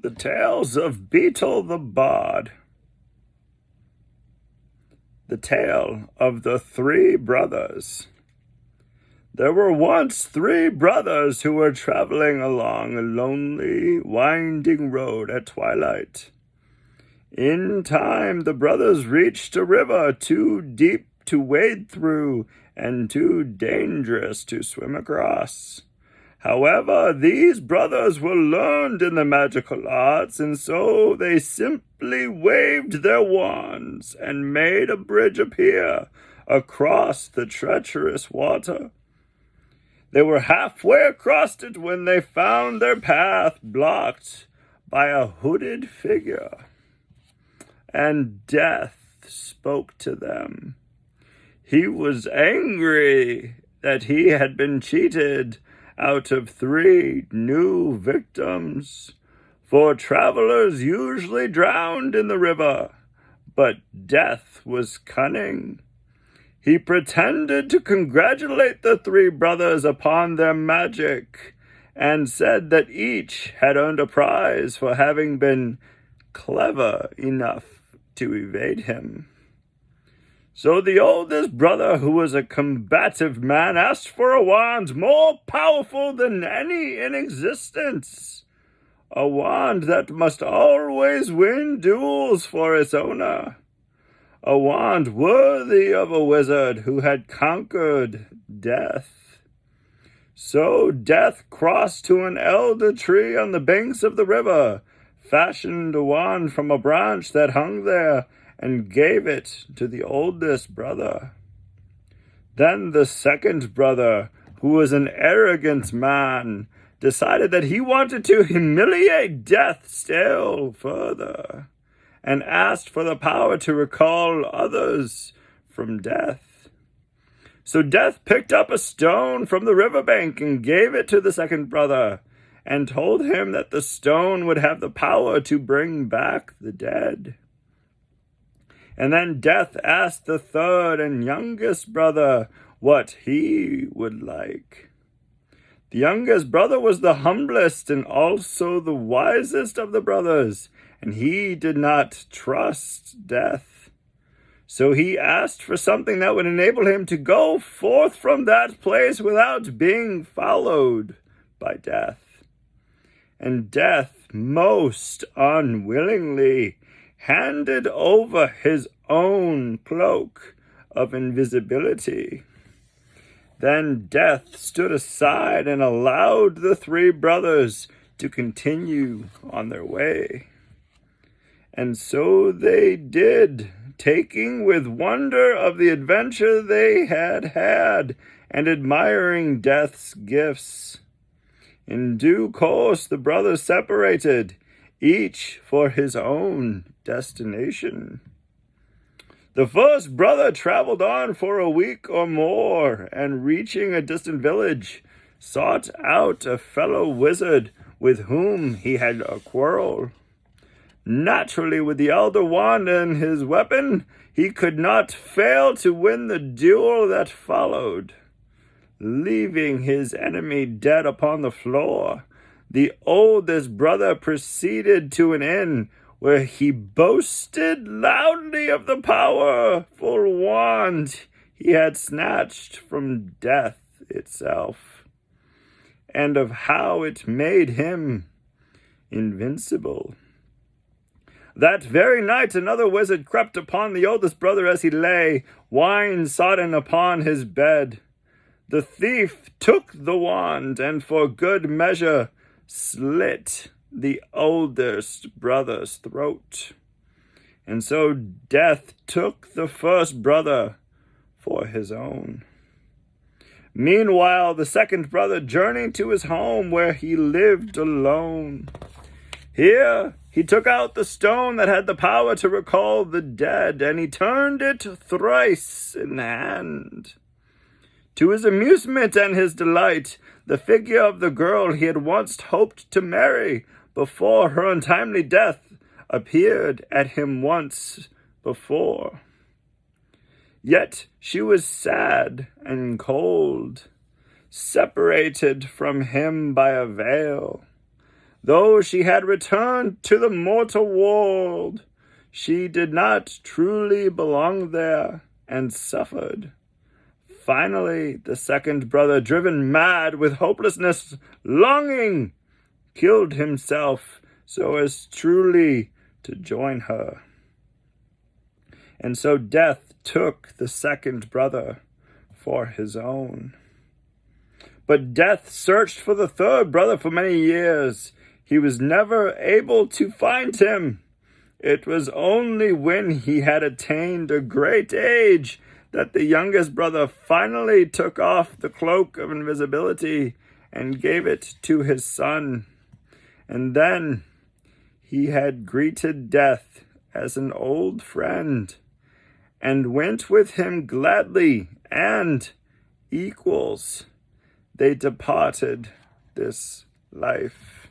The Tales of Beetle the Bard. The Tale of the Three Brothers. There were once three brothers who were traveling along a lonely, winding road at twilight. In time, the brothers reached a river too deep to wade through and too dangerous to swim across. However, these brothers were learned in the magical arts, and so they simply waved their wands and made a bridge appear across the treacherous water. They were halfway across it when they found their path blocked by a hooded figure, and Death spoke to them. He was angry that he had been cheated out of three new victims, for travelers usually drowned in the river, but Death was cunning. He pretended to congratulate the three brothers upon their magic, and said that each had earned a prize for having been clever enough to evade him. So the oldest brother, who was a combative man, asked for a wand more powerful than any in existence, a wand that must always win duels for its owner, a wand worthy of a wizard who had conquered death. So Death crossed to an elder tree on the banks of the river, fashioned a wand from a branch that hung there, and gave it to the oldest brother. Then the second brother, who was an arrogant man, decided that he wanted to humiliate Death still further, and asked for the power to recall others from death. So Death picked up a stone from the riverbank and gave it to the second brother, and told him that the stone would have the power to bring back the dead. And then Death asked the third and youngest brother what he would like. The youngest brother was the humblest and also the wisest of the brothers, and he did not trust Death. So he asked for something that would enable him to go forth from that place without being followed by Death. And Death, most unwillingly, handed over his own cloak of invisibility. Then Death stood aside and allowed the three brothers to continue on their way. And so they did, taking with wonder of the adventure they had had and admiring Death's gifts. In due course the brothers separated, each for his own destination. The first brother traveled on for a week or more, and reaching a distant village, sought out a fellow wizard with whom he had a quarrel. Naturally, with the elder wand and his weapon, he could not fail to win the duel that followed. Leaving his enemy dead upon the floor, the oldest brother proceeded to an inn where he boasted loudly of the powerful wand he had snatched from Death itself, and of how it made him invincible. That very night another wizard crept upon the oldest brother as he lay, wine-sodden upon his bed. The thief took the wand, and for good measure slit the oldest brother's throat. And so Death took the first brother for his own. Meanwhile, the second brother journeyed to his home where he lived alone. Here he took out the stone that had the power to recall the dead, and he turned it thrice in hand. To his amusement and his delight, the figure of the girl he had once hoped to marry before her untimely death appeared at him once before. Yet she was sad and cold, separated from him by a veil. Though she had returned to the mortal world, she did not truly belong there and suffered. Finally, the second brother, driven mad with hopelessness, longing, killed himself so as truly to join her. And so death took the second brother for his own. But death searched for the third brother for many years. He was never able to find him. It was only when he had attained a great age that the youngest brother finally took off the cloak of invisibility and gave it to his son. And then he had greeted death as an old friend and went with him gladly, and equals, they departed this life.